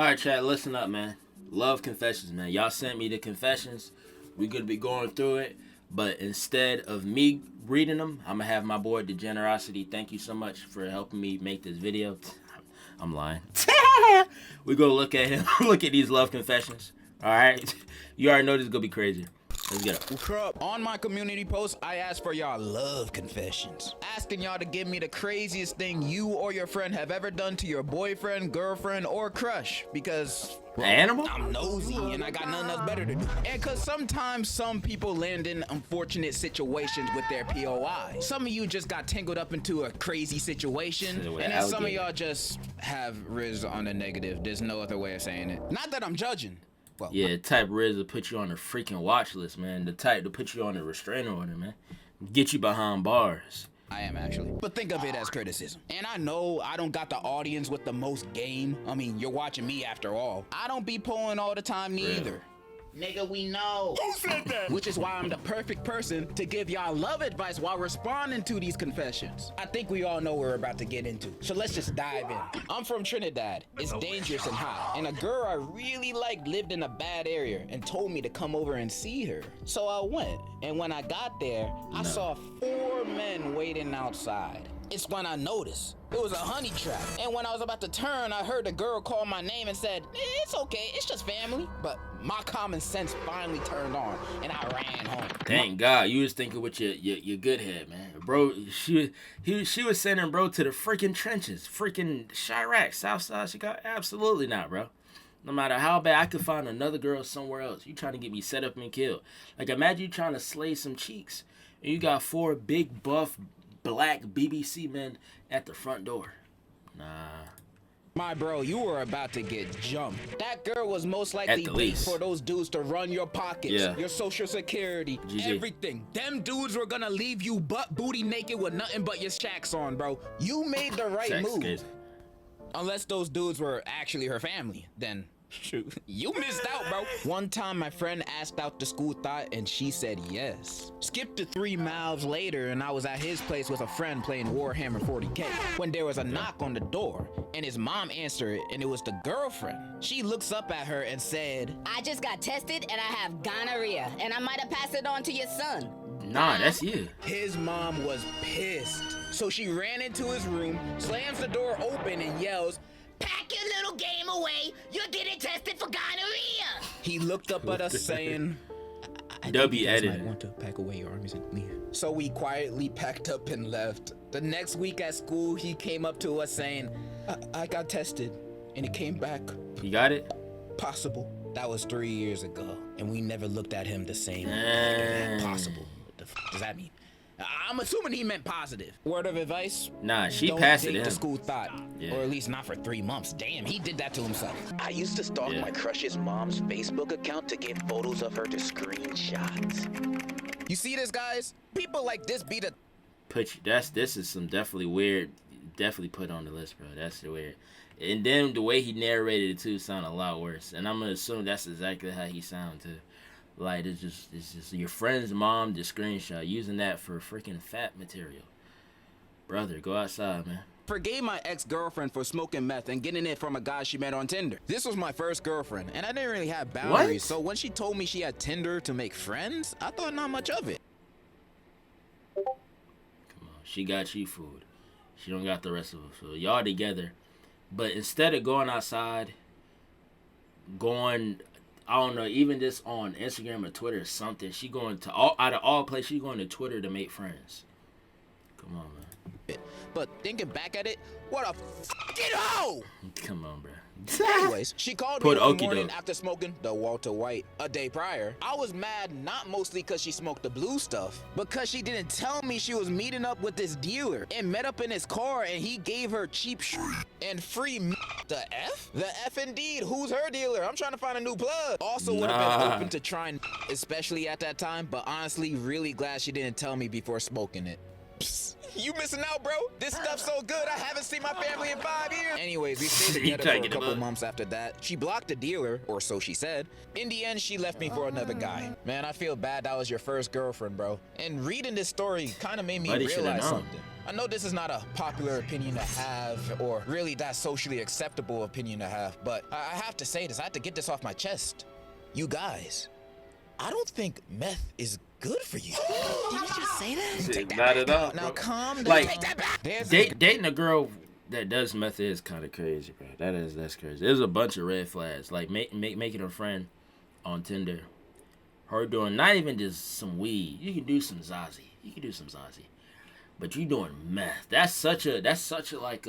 All right, chat, listen up, man. Love confessions, man. Y'all sent me the confessions. We're going to be going through it. But instead of me reading them, I'm going to have my boy Degenerocity. Thank you so much for helping me make this video. I'm lying. We're going to look at him. Look at these love confessions. All right? You already know this is going to be crazy. Let's get it. On my community post, I asked for y'all love confessions. Asking y'all to give me the craziest thing you or your friend have ever done to your boyfriend, girlfriend, or crush. Because, well, animal? I'm nosy and I got nothing else better to do. And because sometimes some people land in unfortunate situations with their POI. Some of you just got tangled up into a crazy situation. And then some of y'all just have Riz on the negative. There's no other way of saying it. Not that I'm judging. Well, yeah, the type Riz will put you on a freaking watch list, man. The type to put you on a restraining order, man. Get you behind bars. I am actually. But think of it as criticism. And I know I don't got the audience with the most game. I mean, you're watching me after all. I don't be pulling all the time neither. Nigga, we know. Who said that? Which is why I'm the perfect person to give y'all love advice while responding to these confessions. I think we all know what we're about to get into. So let's just dive in. I'm from Trinidad. It's dangerous and hot. And a girl I really liked lived in a bad area and told me to come over and see her. So I went. And when I got there, I saw 4 men waiting outside. It's when I noticed it was a honey trap. And when I was about to turn, I heard the girl call my name and said, it's okay, it's just family. But my common sense finally turned on and I ran home. Thank God, you was thinking with your good head, man. Bro, she was sending bro to the freaking trenches. Freaking Chirac, Southside Chicago. Absolutely not, bro. No matter how bad, I could find another girl somewhere else. You trying to get me set up and killed. Like, imagine you trying to slay some cheeks and you got 4 big buff black BBC men at the front door. Nah. My bro, you were about to get jumped. That girl was most likely bait for those dudes to run your pockets, your social security, everything. Them dudes were gonna leave you butt booty naked with nothing but your shacks on, bro. You made the right move. Unless those dudes were actually her family, then shoot, you missed out, bro. One time my friend asked out the school thought and she said yes. Skip to 3 miles later and I was at his place with a friend playing Warhammer 40K when there was a knock on the door and his mom answered it and it was the girlfriend. She looks up at her and said, I just got tested and I have gonorrhea and I might have passed it on to your son. Nah, that's you. His mom was pissed. So she ran into his room, slams the door open and yells, pack your little game away. You're getting tested for gonorrhea. He looked up at us saying, I think you guys might want to pack away your armies and leave. So we quietly packed up and left. The next week at school, he came up to us saying, I got tested. And he came back. You got it? Possible. That was 3 years ago. And we never looked at him the same. Possible. What the f does that mean? I'm assuming he meant positive. Word of advice? Nah, she passed it. Don't date the school thought, or at least not for 3 months. Damn, he did that to himself. I used to stalk my crush's mom's Facebook account to get photos of her to screenshot. You see this, guys? People like this be the. This is some definitely weird. Definitely put on the list, bro. That's weird. And then the way he narrated it too sounded a lot worse. And I'm gonna assume that's exactly how he sounded too. Like, it's just your friend's mom, the screenshot, using that for freaking fat material. Brother, go outside, man. Forgave my ex-girlfriend for smoking meth and getting it from a guy she met on Tinder. This was my first girlfriend, and I didn't really have boundaries. So when she told me she had Tinder to make friends, I thought not much of it. Come on, she got you food. She don't got the rest of us. So y'all together. But instead of going outside, I don't know, even just on Instagram or Twitter or something, she going to, out of all places, she going to Twitter to make friends. Come on, man. But thinking back at it, what a fucking hoe! Come on, bro. Anyways, she called me one morning after smoking the Walter White a day prior. I was mad not mostly because she smoked the blue stuff, because she didn't tell me she was meeting up with this dealer and met up in his car and he gave her cheap and free the F? The F indeed. Who's her dealer? I'm trying to find a new plug. Also would have been open to trying, especially at that time, but honestly, really glad she didn't tell me before smoking it. Psst, you missing out, bro. This stuff's so good, I haven't seen my family in 5 years. Anyways, we stayed together for a couple months after that. She blocked the dealer, or so she said. In the end, she left me for another guy. Man, I feel bad that was your first girlfriend, bro. And reading this story kind of made me realize something. I know this is not a popular opinion to have, or really that socially acceptable opinion to have, but I have to say this. I have to get this off my chest. You guys, I don't think meth is good for you. Did you just say that? Shit, not at all, Now bro. calm down. Like, Take that back. dating a girl that does meth is kind of crazy, bro. That's crazy. There's a bunch of red flags. Like making a friend on Tinder, her doing not even just some weed. You can do some Zazie. But you doing meth. That's such a like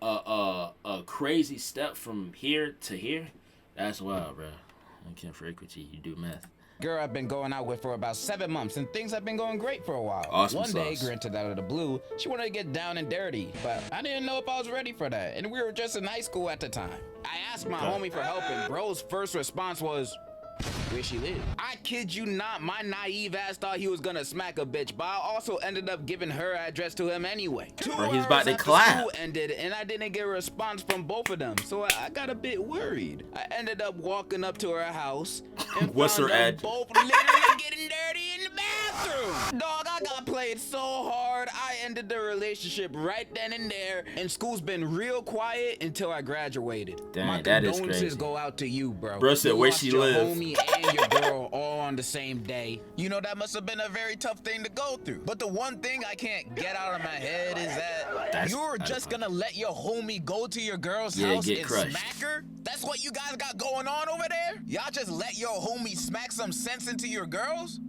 a crazy step from here to here. That's wild, bro. I can't freak with you. You do meth. Girl I've been going out with for about 7 months, and things have been going great for a while. Awesome One day, sauce. granted out of the blue, she wanted to get down and dirty, but I didn't know if I was ready for that, and we were just in high school at the time. I asked my homie for help, and bro's first response was, where she live? I kid you not, my naive ass thought he was gonna smack a bitch, but I also ended up giving her address to him anyway. Bro, he's about to clap. School ended, and I didn't get a response from both of them, so I got a bit worried. I ended up walking up to her house and What's found her them ad? both literally getting dirty in the bathroom. Dog, I got played so hard, I ended the relationship right then and there, and school's been real quiet until I graduated. Dang, My that is condolences crazy. go out to you, bro. Bro said You where lost she your live. homie and your girl all on the same day. You know, that must have been a very tough thing to go through. But the one thing I can't get out of my head is that you're just gonna let your homie go to your girl's house get and crushed. smack her? That's what you guys got going on over there? Y'all just let your homie smack some sense into your girls?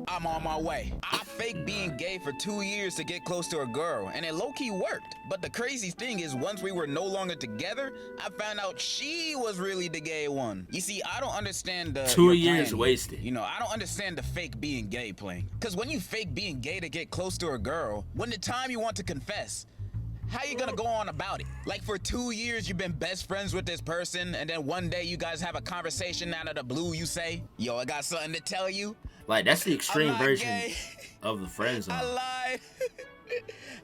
I'm on my way. I faked being gay for 2 years to get close to a girl, and it low-key worked. But the crazy thing is, once we were no longer together, I found out she was really the gay one. You see, I don't understand the 2 your years plan. wasted. You know, I don't understand the fake being gay playing. Because when you fake being gay to get close to a girl, when the time you want to confess, how you gonna go on about it? Like, for 2 years you've been best friends with this person, and then one day you guys have a conversation out of the blue, you say, yo, I got something to tell you. Like, that's the I'm extreme not version gay. of the friend zone. I lied.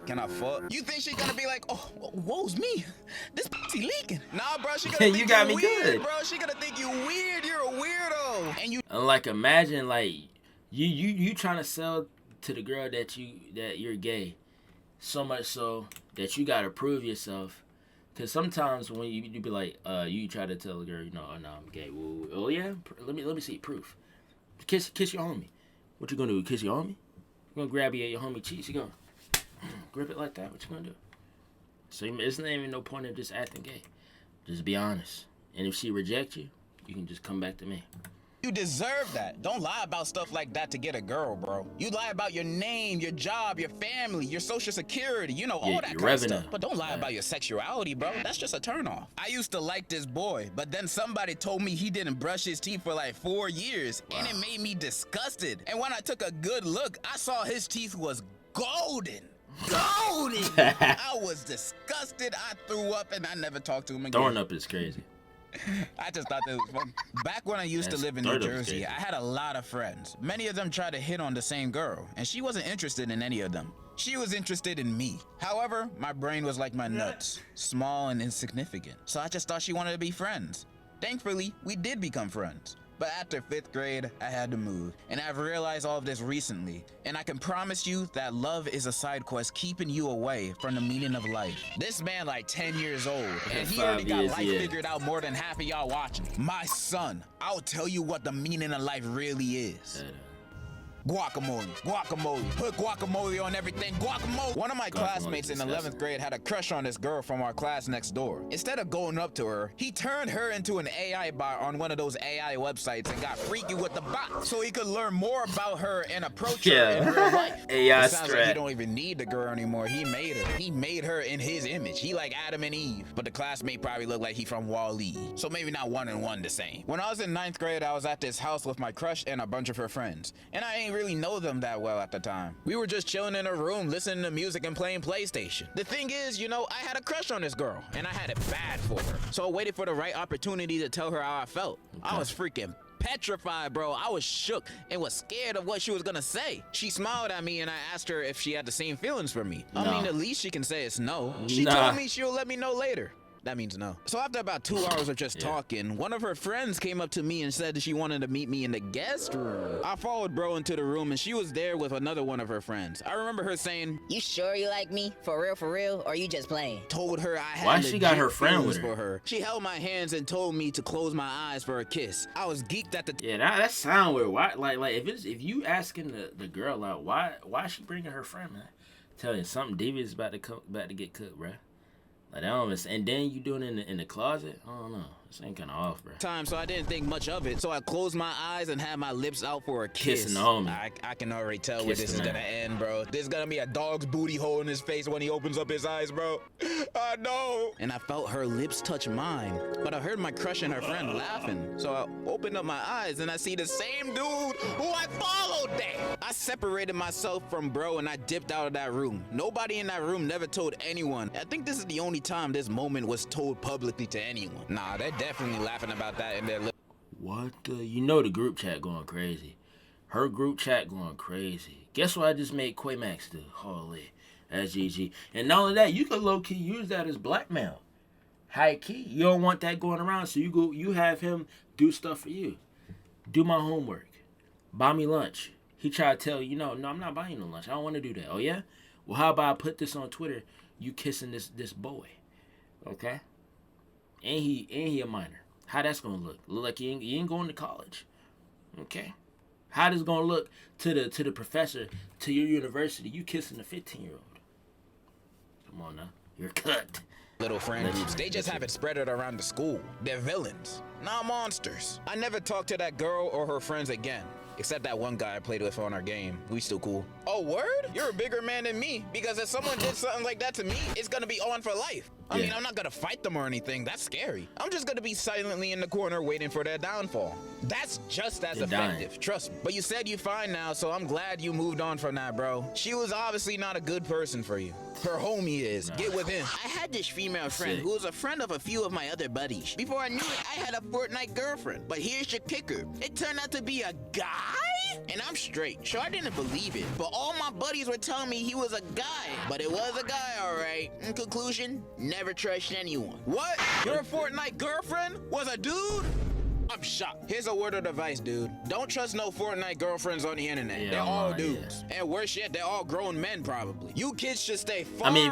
Can I fuck? You think she's gonna be like, oh, woe's me? This pussy leaking. Nah, bro, she gonna You think got you me weird, good. bro. She gonna think you weird. You're a weirdo. And you And like, imagine like you trying to sell to the girl that you're gay, so much so that you gotta prove yourself. Cause sometimes when you be like, you try to tell a girl, you know, oh no, I'm gay. Well, oh yeah, let me see proof. Kiss your homie. What you gonna do? Kiss your homie? You gonna grab your homie cheeks? You gonna grip it like that? What you gonna do? So it's not even no point of just acting gay. Just be honest. And if she reject you, you can just come back to me. You deserve that. Don't lie about stuff like that to get a girl, bro. You lie about your name, your job, your family, your social security, you know, all Yeah, that your kind of revenue. stuff. But don't lie about your sexuality, bro. That's just a turnoff. I used to like this boy, but then somebody told me he didn't brush his teeth for like 4 years, and it made me disgusted. And when I took a good look, I saw his teeth was golden. Golden! I was disgusted. I threw up, and I never talked to him again. Throwing up is crazy. I just thought that was fun. Back when I used to live in New Jersey, I had a lot of friends. Many of them tried to hit on the same girl, and she wasn't interested in any of them. She was interested in me. However, my brain was like my nuts, small and insignificant. So I just thought she wanted to be friends. Thankfully, we did become friends. But after 5th grade, I had to move. And I've realized all of this recently. And I can promise you that love is a side quest keeping you away from the meaning of life. This man like 10 years old, and he already got life figured out more than half of y'all watching. My son, I'll tell you what the meaning of life really is. Guacamole, guacamole, put guacamole on everything, guacamole. One of my classmates in 11th grade had a crush on this girl from our class next door. Instead of going up to her, he turned her into an AI bot on one of those AI websites and got freaky with the bot so he could learn more about her and approach her in real life. AI It sounds like he strat. don't even need the girl anymore. He made her. He made her in his image. He like Adam and Eve, but the classmate probably looked like he from Wall-E. So maybe not 1 and 1 the same. When I was in 9th grade, I was at this house with my crush and a bunch of her friends, and I ain't really know them that well at the time. We were just chilling in a room, listening to music and playing PlayStation. The thing is, you know, I had a crush on this girl, and I had it bad for her. So I waited for the right opportunity to tell her how I felt. I was freaking petrified, bro. I was shook and was scared of what she was gonna say. She smiled at me and I asked her if she had the same feelings for me. I mean, the least she can say is no. She told me she'll let me know later. That means no. So after about 2 hours of just talking, one of her friends came up to me and said that she wanted to meet me in the guest room. I followed bro into the room and she was there with another one of her friends. I remember her saying, "You sure you like me? For real? Or you just playing?" Told her I had Why she got her friend with for her. She held my hands and told me to close my eyes for a kiss. I was geeked at the Yeah, that sound weird. Why, like if you asking the girl out, why is she bringing her friend, man? Tell you something devious about to get cooked, bruh. Like, I don't miss, and then you doing it in the closet? I don't know. This ain't kind of off, bro. Time, so I didn't think much of it. So I closed my eyes and had my lips out for a kiss. Kissing the homie. I can already tell where this is gonna end, bro. There's gonna be a dog's booty hole in his face when he opens up his eyes, bro. I know. And I felt her lips touch mine, but I heard my crush and her friend laughing. So I opened up my eyes and I see the same dude who I followed there. I separated myself from bro and I dipped out of that room. Nobody in that room never told anyone. I think this is the only time this moment was told publicly to anyone. Nah, they're definitely laughing about that in their What the? You know the group chat going crazy. Her group chat going crazy. Guess what I just made Quaymax do? Holy. That's GG. And not only that, you could low-key use that as blackmail. High key. You don't want that going around, so you have him do stuff for you. Do my homework. Buy me lunch. He tried to tell you, no, I'm not buying you no lunch. I don't want to do that. Oh, yeah? Well, how about I put this on Twitter? You kissing this boy. Okay? And he a minor. How that's gonna look? Look like you ain't going to college. Okay? How this gonna look to the professor, to your university? You kissing a 15-year-old. Come on now. You're cut. Little friend groups. They just have it spread it around the school. They're villains, not monsters. I never talked to that girl or her friends again. Except that one guy I played with on our game. We still cool. Oh, word? You're a bigger man than me. Because if someone did something like that to me, it's gonna be on for life. I mean, I'm not gonna fight them or anything. That's scary. I'm just gonna be silently in the corner waiting for their downfall. That's just as effective, trust me. But you said you're fine now, so I'm glad you moved on from that, bro. She was obviously not a good person for you. Her homie is. Get with him. I had this female friend who was a friend of a few of my other buddies. Before I knew it, I had a Fortnite girlfriend. But here's your kicker. It turned out to be a guy? And I'm straight, so I didn't believe it. But all my buddies were telling me he was a guy. But it was a guy, all right. In conclusion, never trust anyone. What? Your Fortnite girlfriend was a dude? I'm shocked. Here's a word of advice, dude. Don't trust no Fortnite girlfriends on the internet. Yeah, they're all dudes. Yeah. And worse yet, they're all grown men, probably. You kids should stay far away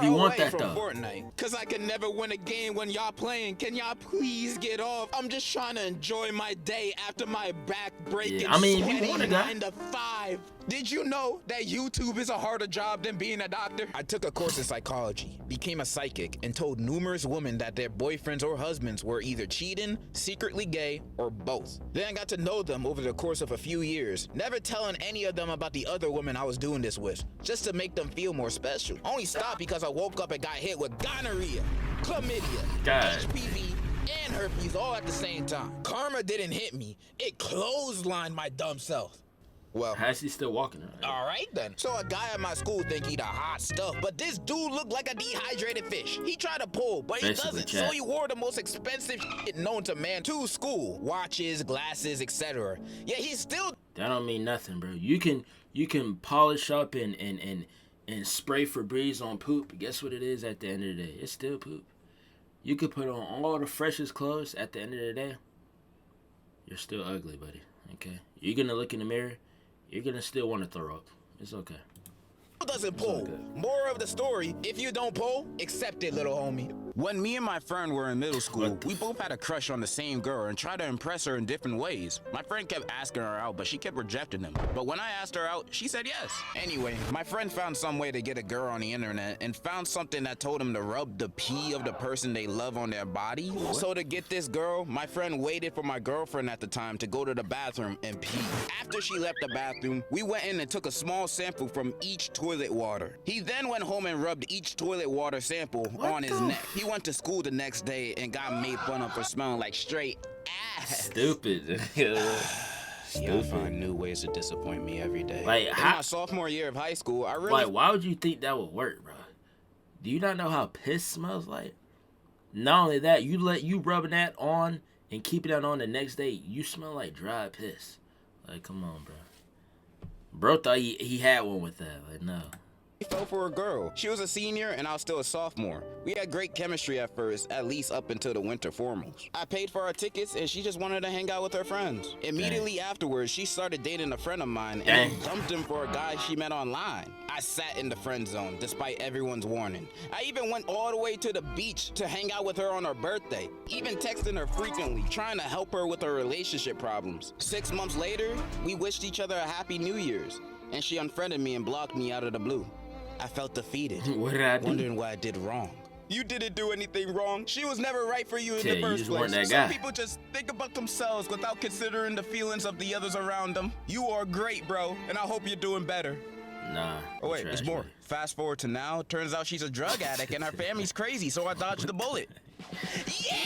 from Fortnite. Cause I can never win a game when y'all playing. Can y'all please get off? I'm just trying to enjoy my day after my back breaking. Yeah. I mean, if you want to 9 to 5. Did you know that YouTube is a harder job than being a doctor? I took a course in psychology, became a psychic, and told numerous women that their boyfriends or husbands were either cheating, secretly gay, or both. Then I got to know them over the course of a few years, never telling any of them about the other women I was doing this with, just to make them feel more special. Only stopped because I woke up and got hit with gonorrhea, chlamydia, HPV, and herpes all at the same time. Karma didn't hit me, it clotheslined my dumb self. Well, how's he still walking around? All right then. So a guy at my school think he the hot stuff, but this dude looked like a dehydrated fish. He tried to pull, but he doesn't. So he wore the most expensive shit known to man to school: watches, glasses, etc. Yeah, he's still. That don't mean nothing, bro. You can polish up and spray Febreze on poop. Guess what it is at the end of the day? It's still poop. You could put on all the freshest clothes. At the end of the day, you're still ugly, buddy. Okay, you're gonna look in the mirror. You're gonna still want to throw up. It's okay. Doesn't pull. More of the story, if you don't pull, accept it, little homie. When me and my friend were in middle school, we both had a crush on the same girl and tried to impress her in different ways. My friend kept asking her out, but she kept rejecting him. But when I asked her out, she said yes. Anyway, my friend found some way to get a girl on the internet and found something that told him to rub the pee of the person they love on their body. So to get this girl, my friend waited for my girlfriend at the time to go to the bathroom and pee. After she left the bathroom, we went in and took a small sample from each toilet water. He then went home and rubbed each toilet water sample on his neck. He went to school the next day and got made fun of for smelling like straight ass. Stupid. Y'all find new ways to disappoint me every day. Like, in my sophomore year of high school, I really... Like, why would you think that would work, bro? Do you not know how piss smells like? Not only that, you rubbing that on and keeping that on the next day, you smell like dry piss. Like, come on, bro. Bro thought he had one with that. Like, no. fell for a girl. She was a senior and I was still a sophomore. We had great chemistry at first, at least up until the winter formals. I paid for our tickets and she just wanted to hang out with her friends. Immediately afterwards, she started dating a friend of mine and dumped him for a guy she met online. I sat in the friend zone despite everyone's warning. I even went all the way to the beach to hang out with her on her birthday, even texting her frequently, trying to help her with her relationship problems. 6 months later, we wished each other a happy New Year's, and she unfriended me and blocked me out of the blue. I felt defeated, What did I do? wondering what I did wrong. You didn't do anything wrong. She was never right for you in Yeah, the you first just weren't place. that guy. Some people just think about themselves without considering the feelings of the others around them. You are great, bro, and I hope you're doing better. Nah. Oh wait, trash, there's more. man. Fast forward to now, turns out she's a drug addict and her family's crazy, so I dodged the bullet. Yeah!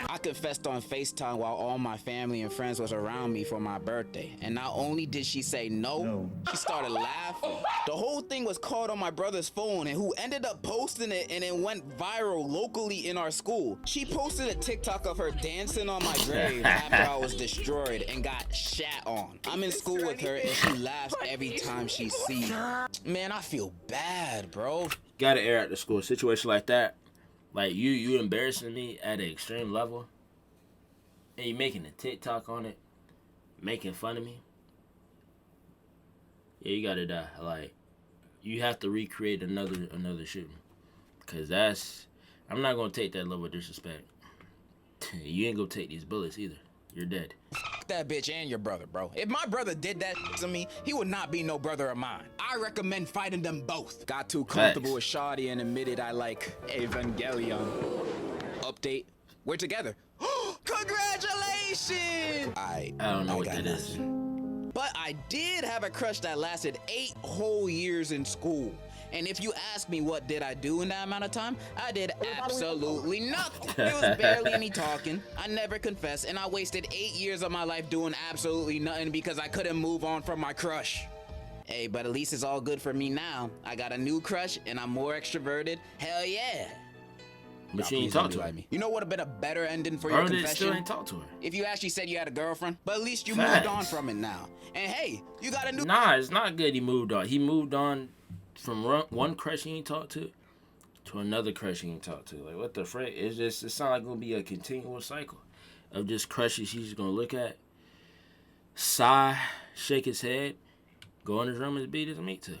I confessed on FaceTime while all my family and friends was around me for my birthday. And not only did she say no, she started laughing. The whole thing was caught on my brother's phone, and who ended up posting it, and it went viral locally in our school. She posted a TikTok of her dancing on my grave after I was destroyed and got shat on. I'm in school with her and she laughs every time she sees me. Man, I feel bad, bro. Gotta air out the school. Situation like that. Like you embarrassing me at an extreme level, and you making a TikTok on it, making fun of me. Yeah, you gotta die. Like, you have to recreate another shooting, cause I'm not gonna take that level of disrespect. You ain't gonna take these bullets either. You're dead. Fuck that bitch and your brother, bro. If my brother did that to me, he would not be no brother of mine. I recommend fighting them both. Got too comfortable with Shawty and admitted I like Evangelion. Update, we're together. Congratulations! I don't know what got that is. nothing. But I did have a crush that lasted 8 whole years in school. And if you ask me what did I do in that amount of time, I did absolutely nothing. There was barely any talking. I never confessed, and I wasted 8 years of my life doing absolutely nothing because I couldn't move on from my crush. Hey, but at least it's all good for me now. I got a new crush, and I'm more extroverted. Hell yeah. But you ain't talk to her. You know what would have been a better ending for Bro, your they confession? still ain't talk to her. If you actually said you had a girlfriend, but at least you Facts. moved on from it now. And hey, you got a new... Nah, it's not good he moved on. He moved on from one crush he ain't talked to another crush he ain't talked to. Like, what the frick? It sounds like it's gonna be a continual cycle of just crushes he's just gonna look at, sigh, shake his head, go in his room and beat his meat to.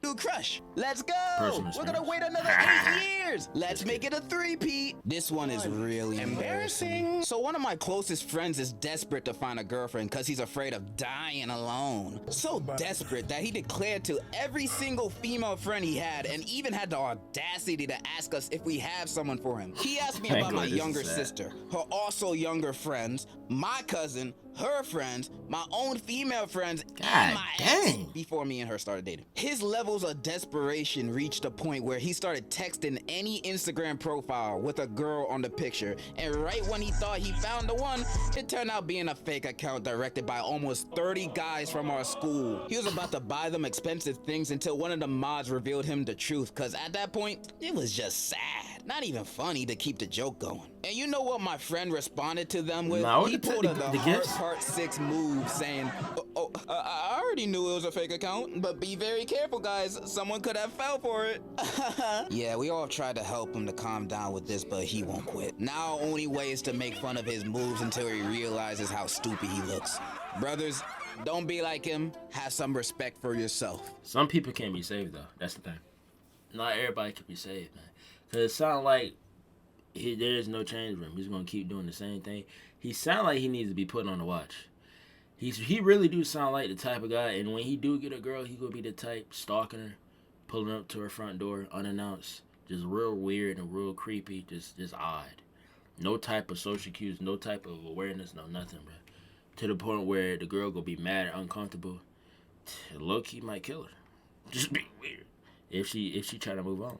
New crush. Let's go. Personal We're gonna wait another 8 years. Let's make it a 3-peat. This one is really embarrassing. So one of my closest friends is desperate to find a girlfriend because he's afraid of dying alone. So desperate that he declared to every single female friend he had, and even had the audacity to ask us if we have someone for him. He asked me about my younger sister, her also younger friends, my cousin, her friends, my own female friends, and my ex before me and her started dating. His levels of desperation reached a point where he started texting any Instagram profile with a girl on the picture, and right when he thought he found the one, it turned out being a fake account directed by almost 30 guys from our school. He was about to buy them expensive things until one of the mods revealed him the truth, cause at that point, it was just sad. Not even funny to keep the joke going. And you know what my friend responded to them with? He pulled the Part 6 move saying, I already knew it was a fake account, but be very careful, guys. Someone could have fell for it. Yeah, we all tried to help him to calm down with this, but he won't quit. Now only way is to make fun of his moves until he realizes how stupid he looks. Brothers, don't be like him. Have some respect for yourself. Some people can't be saved, though. That's the thing. Not everybody can be saved, man. Because it sounds like there is no change for him. He's going to keep doing the same thing. He sounds like he needs to be put on the watch. He really do sound like the type of guy, and when he do get a girl, he going to be the type stalking her, pulling up to her front door unannounced. Just real weird and real creepy, just odd. No type of social cues, no type of awareness, no nothing, bro. To the point where the girl going to be mad or uncomfortable. Low-key might kill her. Just be weird. If she try to move on.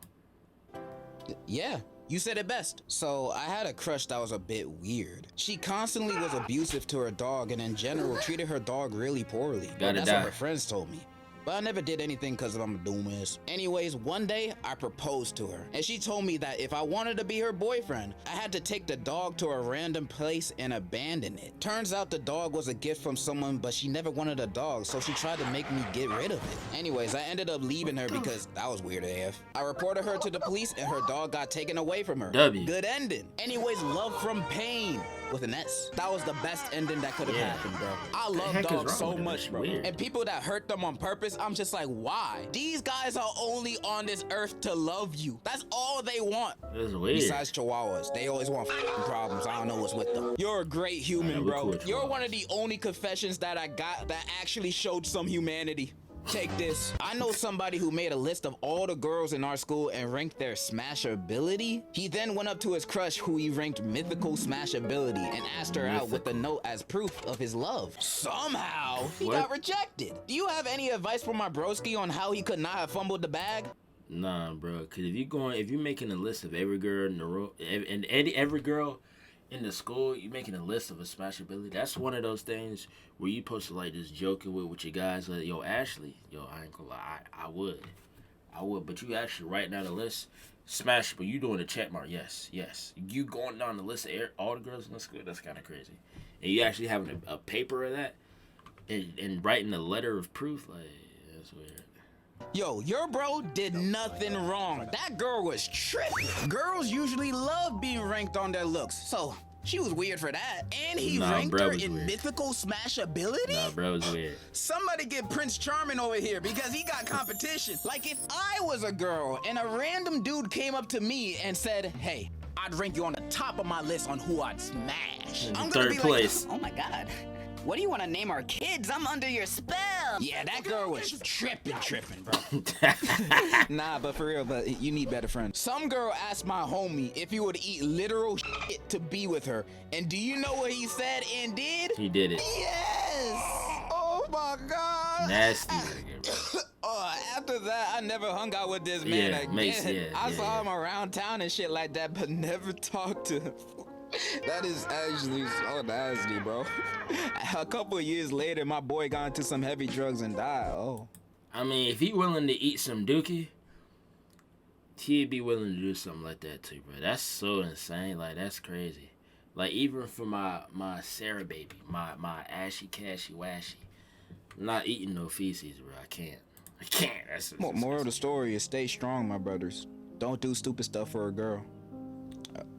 Yeah, you said it best. So I had a crush that was a bit weird. She constantly was abusive to her dog and in general treated her dog really poorly. That's what her friends told me. but I never did anything because I'm a dumbass. Anyways, one day I proposed to her, and she told me that if I wanted to be her boyfriend, I had to take the dog to a random place and abandon it. Turns out the dog was a gift from someone, but she never wanted a dog, so she tried to make me get rid of it. Anyways, I ended up leaving her because that was weird AF. I reported her to the police and her dog got taken away from her. Good ending. Anyways, love from pain. With an S. That was the best ending that could have happened, bro. I love dogs so much, bro. And people that hurt them on purpose, I'm just like, why? These guys are only on this earth to love you. That's all they want. That's weird. Besides chihuahuas, they always want problems. I don't know what's with them. You're a great human, bro. You're one of the only confessions that I got that actually showed some humanity. Take this. I know somebody who made a list of all the girls in our school and ranked their smashability. He then went up to his crush who he ranked mythical smashability and asked her out with a note as proof of his love. Somehow, he got rejected. Do you have any advice for my broski on how he could not have fumbled the bag? Nah, bro. Cause if you're making a list of every girl in the row, and every girl in the school, you making a list of a smashability. That's one of those things where you supposed to like just joking with your guys. Like, yo, Ashley, yo, I ain't gonna lie, I would, but you actually writing down a list, smashable. You doing a check mark? Yes. You going down the list of all the girls in the school? That's kind of crazy. And you actually having a paper of that, and writing a letter of proof. Like, that's weird. Yo, your bro did nothing wrong. That girl was tripping. Girls usually love being ranked on their looks, so she was weird for that. And he ranked her in mythical smashability? Nah, bro was weird. Somebody get Prince Charming over here because he got competition. Like if I was a girl and a random dude came up to me and said, hey, I'd rank you on the top of my list on who I'd smash. I'm gonna be place. Like, oh my God. What do you want to name our kids? I'm under your spell. Yeah, that girl was tripping, bro. Nah, but for real, but you need better friends. Some girl asked my homie if he would eat literal shit to be with her. And do you know what he said and did? He did it. Yes! Oh my God! Nasty. After that, I never hung out with this man again. I saw him around town and shit like that, but never talked to him. That is actually so nasty, bro. A couple of years later, my boy got into some heavy drugs and died. Oh. I mean, if he willing to eat some dookie, he'd be willing to do something like that too, bro. That's so insane. Like, that's crazy. Like, even for my Sarah baby, my ashy cashy washy, I'm not eating no feces, bro. I can't. That's moral of the story is stay strong, my brothers. Don't do stupid stuff for a girl.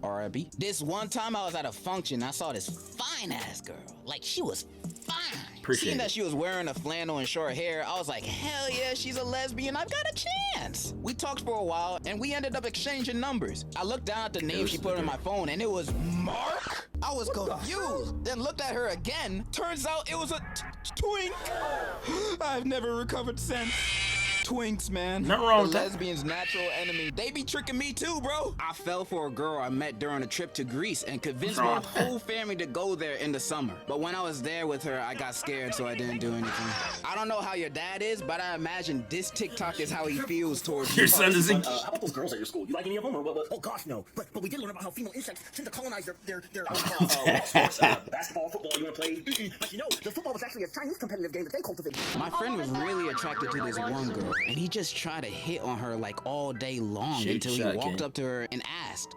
R.I.P. This one time I was at a function, I saw this fine ass girl. Like, she was fine. Seeing that she was wearing a flannel and short hair, I was like, hell yeah, she's a lesbian. I've got a chance. We talked for a while and we ended up exchanging numbers. I looked down at the name she put on my phone and it was Mark. I was confused. Then looked at her again. Turns out it was a twink. I've never recovered since. Twinks, man. Nothing wrong with that. Lesbians' natural enemy. They be tricking me too, bro. I fell for a girl I met during a trip to Greece and convinced my whole family to go there in the summer. But when I was there with her, I got scared, so I didn't do anything. I don't know how your dad is, but I imagine this TikTok is how he feels towards your son is in. How about those girls at your school? You like any of them? Or what? Oh gosh, no. But we did learn about how female insects tend to colonize their sports, basketball, football. You want to play? But you know, the football was actually a Chinese competitive game that they cultivated. My friend was really attracted to this one girl. And he just tried to hit on her like all day long until he walked up to her and asked.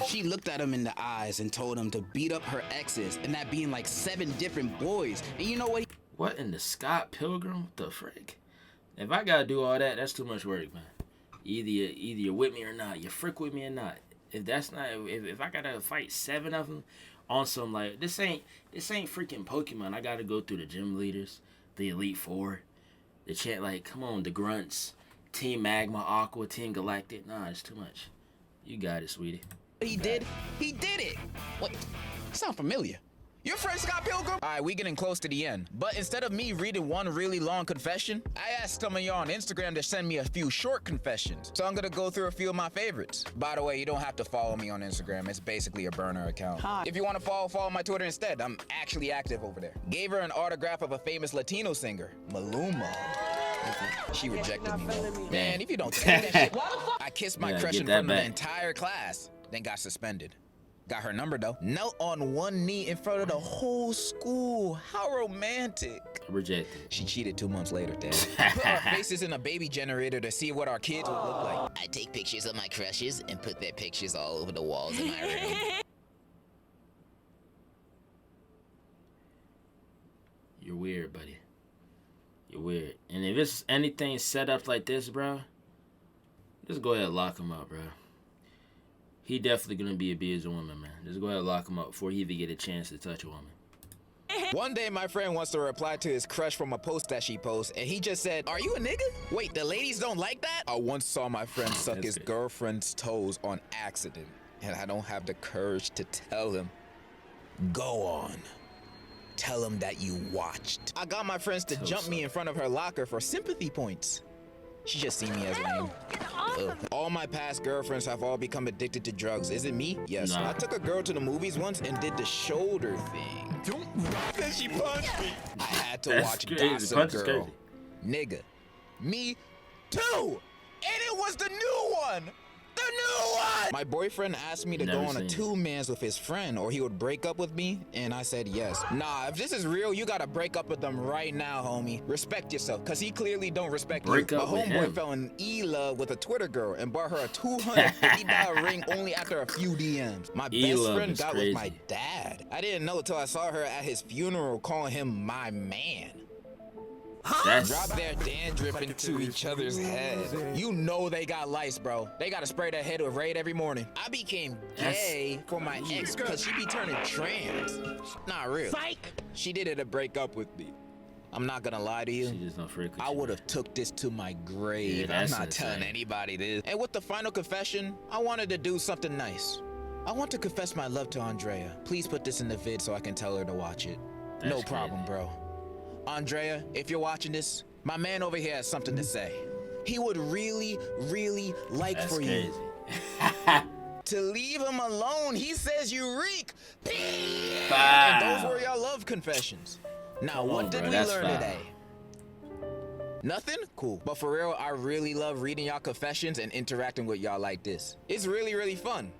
She looked at him in the eyes and told him to beat up her exes, and that being like 7 different boys. And you know what? What in the Scott Pilgrim? What the frick? If I gotta do all that, that's too much work, man. Either you're with me or not. You frick with me or not. If that's not, if I gotta fight 7 of them on some like this ain't freaking Pokemon. I gotta go through the gym leaders, the Elite Four. The chant like, come on, the grunts, Team Magma, Aqua, Team Galactic. Nah, it's too much. You got it, sweetie. He did it. What? Sound familiar? Your friend Scott Pilgrim? All right, we getting close to the end. But instead of me reading one really long confession, I asked some of y'all on Instagram to send me a few short confessions. So I'm gonna go through a few of my favorites. By the way, you don't have to follow me on Instagram. It's basically a burner account. Hi. If you want to follow my Twitter instead. I'm actually active over there. Gave her an autograph of a famous Latino singer, Maluma. She rejected me, though. Man, if you don't take that shit. I kissed my crush in front of the entire class, then got suspended. Got her number though. Knelt on one knee in front of the whole school. How romantic. Rejected. She cheated 2 months later, Dad. Put our faces in a baby generator to see what our kids would look like. I take pictures of my crushes and put their pictures all over the walls in my room. You're weird, buddy. You're weird. And if it's anything set up like this, bro, just go ahead and lock him up, bro. He definitely gonna be abused a woman, man. Just go ahead and lock him up before he even get a chance to touch a woman. One day, my friend wants to reply to his crush from a post that she posts, and he just said, "Are you a nigga?" Wait, the ladies don't like that? I once saw my friend suck his girlfriend's toes on accident, and I don't have the courage to tell him. Go on. Tell him that you watched. I got my friends to jump me in front of her locker for sympathy points. She just see me as lame. All my past girlfriends have all become addicted to drugs. Is it me? Yes. Nah. I took a girl to the movies once and did the shoulder thing. Then she punched me. I had to watch Gossip Girl. Nigga. Me too. And it was the new one. The new one! My boyfriend asked me to go on a two-mans with his friend or he would break up with me, and I said yes. Nah, if this is real, you gotta break up with them right now, homie. Respect yourself, cause he clearly don't respect you. My homeboy fell in E-love with a Twitter girl and bought her a $250 ring only after a few DMs. My best friend got with my dad. I didn't know till I saw her at his funeral calling him my man. Drop their dandruff into each other's head. You know they got lice, bro. They gotta spray their head with Raid every morning. I became gay for my ex because she be turning trans. Not real. Psych. She did it to break up with me. I'm not gonna lie to you. I would have took this to my grave. Yeah, I'm not telling anybody this. And with the final confession, I wanted to do something nice. I want to confess my love to Andrea. Please put this in the vid so I can tell her to watch it. No problem, bro. Andrea, if you're watching this, my man over here has something to say. He would really, really like for you to leave him alone. He says you reek. And those were your love confessions. Now, what did we learn today? Nothing? Cool. But for real, I really love reading y'all confessions and interacting with y'all like this. It's really, really fun.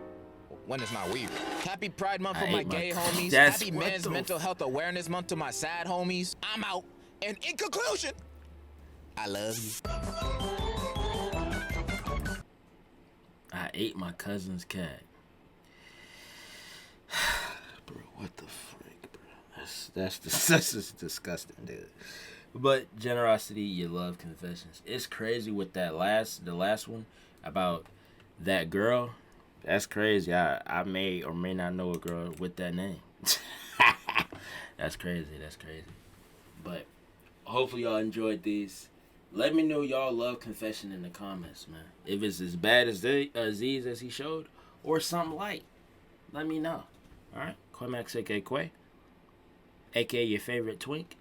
When it's not weird. Happy Pride Month for my gay homies. Happy Men's Mental Health Awareness Month to my sad homies. I'm out. And in conclusion, I love you. I ate my cousin's cat. Bro, what the frick, bro? That's just disgusting, dude. But generosity, you love confessions. It's crazy with the last one about that girl. That's crazy. I may or may not know a girl with that name. That's crazy. That's crazy. But hopefully y'all enjoyed these. Let me know y'all love confession in the comments, man. If it's as bad as Aziz as he showed, or something light, let me know. All right, Quamax aka Quay, aka your favorite twink.